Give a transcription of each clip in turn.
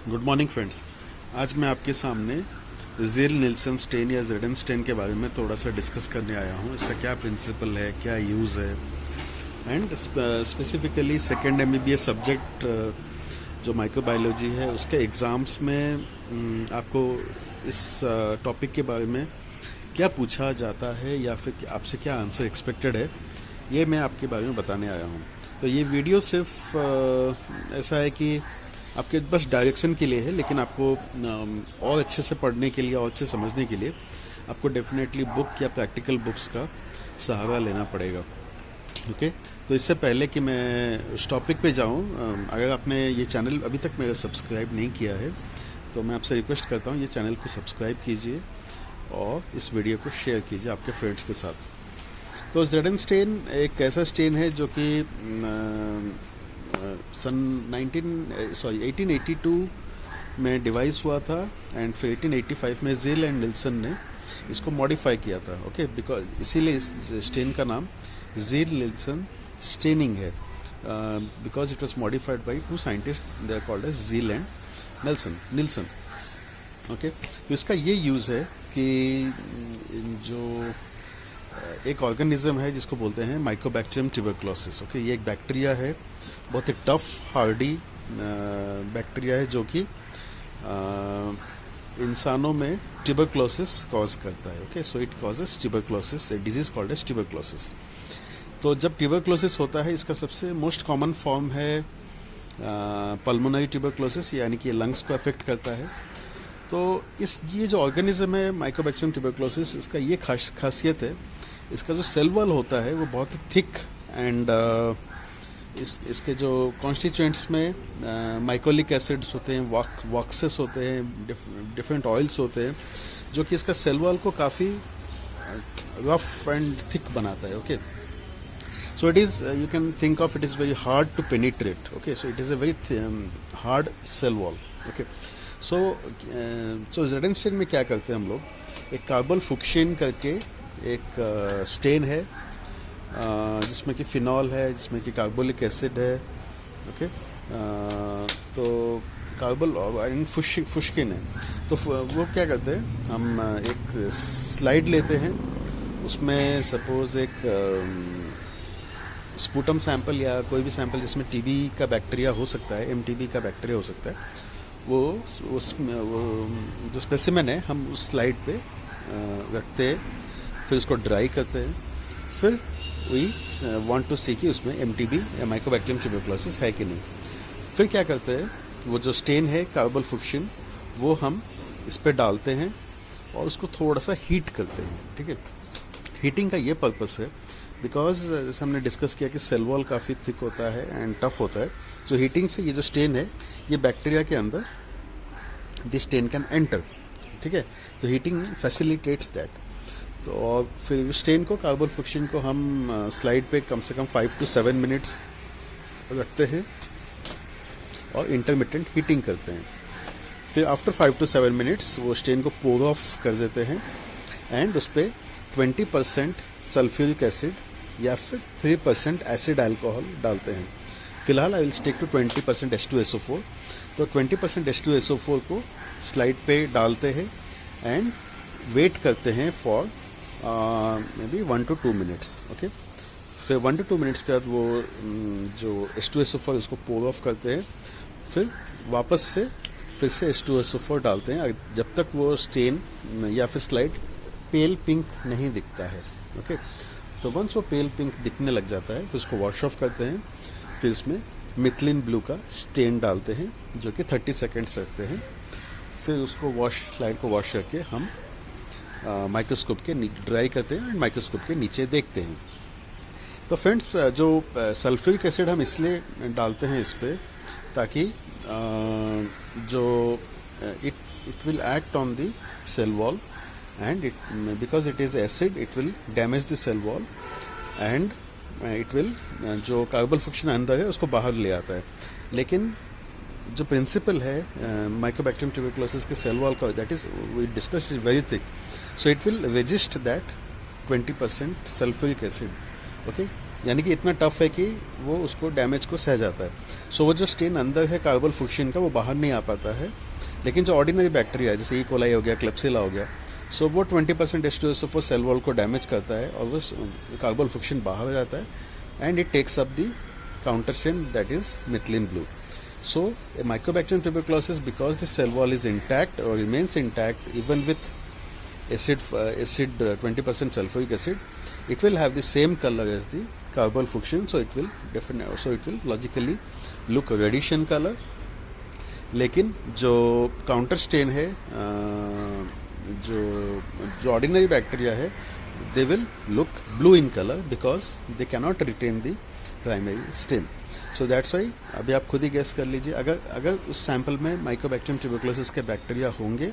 Good morning friends. आज मैं आपके सामने ज़ील निल्सन स्टेन या जेडन स्टेन के बारे में थोड़ा सा डिस्कस करने आया हूँ। इसका क्या प्रिंसिपल है, क्या यूज़ है, and specifically second MBBS subject जो माइक्रोबायोलॉजी है उसके एग्ज़ाम्स में आपको इस टॉपिक के बारे में क्या पूछा जाता है या फिर आपसे क्या आंसर एक्सपेक्टेड है, ये मैं आपके बारे में बताने आया हूँ। तो ये वीडियो सिर्फ ऐसा है कि आपके बस डायरेक्शन के लिए है, लेकिन आपको और अच्छे से पढ़ने के लिए और अच्छे समझने के लिए आपको डेफिनेटली बुक या प्रैक्टिकल बुक्स का सहारा लेना पड़ेगा। ओके, तो इससे पहले कि मैं उस टॉपिक पे जाऊं, अगर आपने ये चैनल अभी तक मेरा सब्सक्राइब नहीं किया है तो मैं आपसे रिक्वेस्ट करता हूं ये चैनल को सब्सक्राइब कीजिए और इस वीडियो को शेयर कीजिए आपके फ्रेंड्स के साथ। तो जेडन स्टेन एक ऐसा स्टेन है जो कि सन 1882 में डिवाइस हुआ था एंड फिर 1885 में ज़ील एंड निल्सन ने इसको मॉडिफाई किया था। ओके, बिकॉज इसीलिए इस स्टेन का नाम ज़ील निल्सन स्टेनिंग है, because it was modified by two scientist, they are called as Ziehl and Neelsen. Okay, तो इसका ये यूज़ है कि जो एक ऑर्गेनिज्म है जिसको बोलते हैं माइकोबैक्टीरियम ट्यूबरक्लोसिस। ओके, ये एक बैक्टीरिया है, बहुत ही टफ हार्डी बैक्टीरिया है जो कि इंसानों में ट्यूबरक्लोसिस कॉज करता है। Okay, so it causes tuberculosis, a disease called as tuberculosis. तो जब ट्यूबरक्लोसिस होता है, इसका सबसे मोस्ट कॉमन फॉर्म है पल्मोनरी ट्यूबरक्लोसिस, यानी कि लंग्स को अफेक्ट करता है। तो ये जो ऑर्गेनिज्म है माइकोबैक्टीरियम ट्यूबरक्लोसिस, इसका ये खासियत है, इसका जो सेल वॉल होता है वो बहुत ही थिक एंड इसके जो कॉन्स्टिट्यूएंट्स में माइकोलिक एसिड्स होते हैं, वॉक्सेस होते हैं, डिफरेंट ऑयल्स होते हैं, जो कि इसका सेल वॉल को काफ़ी रफ एंड थिक बनाता है। Okay, so it is, you can think of it is very hard to penetrate. Okay, so it is a very hard cell wall. Okay, so ZN stain में क्या करते हैं हम लोग, एक कार्बल फुक्शिन करके एक स्टेन है जिसमें कि फिनॉल है, जिसमें कि कार्बोलिक एसिड है। ओके, तो कार्बल फुश्किन है। तो वो क्या करते हैं, हम एक स्लाइड लेते हैं, उसमें सपोज एक स्पूटम सैंपल या कोई भी सैंपल जिसमें टीबी का बैक्टीरिया हो सकता है, MTB का बैक्टीरिया हो सकता है, वो जो स्पेसिमेन है हम उस स्लाइड पे रखते हैं, फिर उसको ड्राई करते हैं, फिर वी वांट टू सी कि उसमें MTB या माइकोबैक्टीरियम ट्यूबरक्लोसिस है कि नहीं। फिर क्या करते हैं, वो जो स्टेन है कार्बल फुक्शिन, वो हम इस पे डालते हैं और उसको थोड़ा सा हीट करते हैं। ठीक है, हीटिंग का ये पर्पस है बिकॉज जैसे हमने डिस्कस किया कि सेल वॉल काफ़ी थिक होता है एंड टफ होता है, तो हीटिंग से ये जो स्टेन है ये बैक्टीरिया के अंदर दिस स्टेन कैन एंटर। ठीक है, तो हीटिंग फैसिलिटेट्स दैट। तो और फिर स्टेन को, कार्बल फुक्शिन को हम स्लाइड पे कम से कम 5 to 7 मिनट्स रखते हैं और इंटरमिटेंट हीटिंग करते हैं। फिर आफ्टर 5 to 7 मिनट्स वो स्टेन को पोर ऑफ कर देते हैं एंड उस पर 20% सल्फ्यूरिक एसिड या फिर 3% एसिड अल्कोहल डालते हैं। फिलहाल I will stick to 20% H2SO4। तो 20% H2SO4 को स्लाइड पे डालते हैं एंड वेट करते हैं for may be 1 to 2 minutes. Okay, फिर 1 to 2 मिनट्स के बाद वो जो H2SO4 उसको पोर ऑफ करते हैं, फिर वापस से फिर से H2SO4 डालते हैं जब तक वो स्टेन या फिर स्लाइड पेल पिंक नहीं दिखता है। ओके, तो वंस वो पेल पिंक दिखने लग जाता है फिर उसको वॉश ऑफ करते हैं, फिर इसमें मिथिलिन ब्लू का स्टेन डालते हैं जो कि 30 सेकेंड्स रखते हैं, फिर उसको स्लाइड को वॉश करके हम माइक्रोस्कोप के ड्राई करते हैं एंड माइक्रोस्कोप के नीचे देखते हैं। तो फ्रेंड्स, जो सल्फ्यूरिक एसिड हम इसलिए डालते हैं इस पर ताकि जो it will act on the cell wall and because it is acid it will damage the cell wall and it will जो कार्बल फुक्शिन अंदर है उसको बाहर ले आता है। लेकिन जो प्रिंसिपल है माइकोबैक्टीरियम ट्यूबरक्लोसिस के सेल वॉल का, that is we discussed, is very thick, so it will resist that 20% sulphuric acid. Okay, यानी कि इतना टफ है कि वो उसको डैमेज को सह जाता है. सो वो जो स्टेन अंदर है कार्बल फुक्शिन का वो बाहर नहीं आ पाता है. लेकिन जो ऑर्डिनरी बैक्टीरिया है जैसे ई कोलाई हो गया, क्लेप्सिला हो गया, सो वो 20% H2SO4 सेल वॉल को डैमेज करता है और वो कार्बल फुक्शिन बाहर हो जाता है and it takes up the counter stain that is methylene blue. So a Mycobacterium tuberculosis, because the cell wall is intact or remains intact even with acid 20% sulfuric acid, it will have the same color as the carbon fuchsin. So it will logically look reddish in color. लेकिन जो counter stand है, जो ordinary bacteria है, they will look blue in colour because they cannot retain the primary stain. So that's why अभी आप खुद ही guess कर लीजिए. अगर उस सैंपल में माइकोबैक्टीरियम ट्यूबरकुलोसिस के बैक्टीरिया होंगे,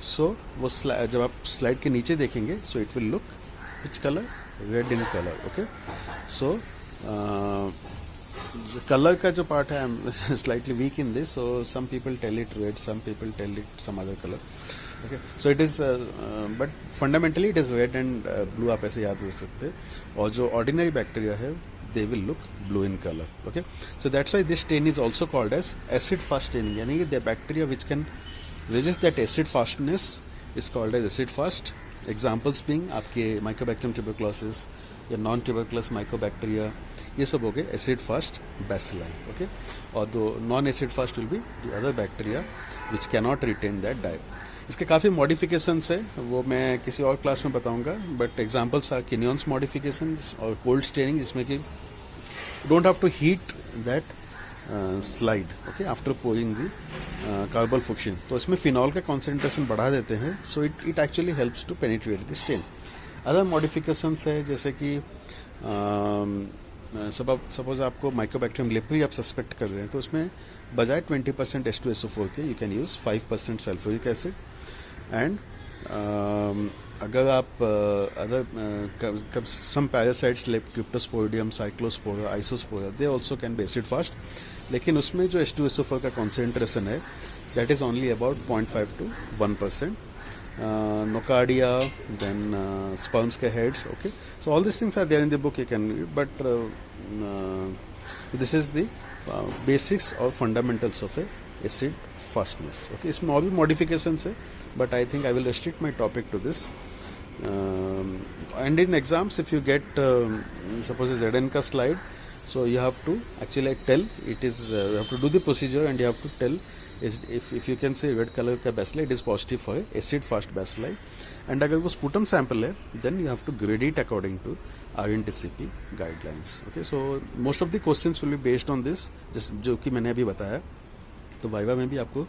सो वो जब आप स्लाइड के नीचे देखेंगे, so it will look which colour, red in colour. Okay, so colour का जो पार्ट है, I am slightly weak in this, so some people tell it red, some people tell it some other colour. Okay, so it is but fundamentally it is red and blue, आप ऐसे याद रख सकते हैं. और जो ordinary bacteria है, they will look blue in color. Okay, so that's why this stain is also called as acid fast staining. यानी कि the bacteria which can resist that acid fastness is called as acid fast. Examples being आपके Mycobacterium tuberculosis या non tuberculous mycobacteria, ये सब हो गए acid fast bacilli. Okay, और the non acid fast will be the other bacteria which cannot retain that dye. इसके काफ़ी modifications है, वो मैं किसी और क्लास में बताऊंगा. But examples are Kinyoun's modification और कोल्ड स्टेनिंग, जिसमें कि don't have to heat that slide okay after pouring the carbol fuchsin. तो इसमें फिनॉल का कॉन्सेंट्रेशन बढ़ा देते हैं, so it actually helps to penetrate the stain. Other modifications है जैसे कि सपोज आपको माइकोबैक्टीरियम लेप्री आप सस्पेक्ट कर रहे हैं, तो उसमें बजाय 20% H2SO4 के you can use 5% sulphuric acid. And अगर आप other some parasites like cryptosporidium, cyclospora, isospora, they also can be acid fast. लेकिन उसमें जो H2SO4 का कॉन्सेंट्रेशन है, that is only about 0.5 to 1%. Nocardia, then sperms के heads. Okay, so all these things are there in the book, you can read, but this is the basics or fundamentals of a acid fastness. Okay, इसमें और भी modifications है, but I think I will restrict my topic to this. And in exams, if you get suppose a ZN का slide, so you have to actually tell it is you have to do the procedure and you have to tell if you can say red color का bacilli, it is positive for acid fast bacilli. And अगर वो sputum sample है, then you have to grade it according to RNTCP guidelines. Okay, so most of the questions will be based on this, जो कि मैंने अभी बताया. तो viva में भी आपको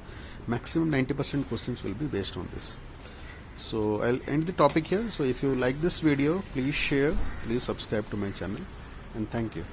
maximum 90% questions will be based on this. So I'll end the topic here. So if you like this video, please share, please subscribe to my channel, and thank you.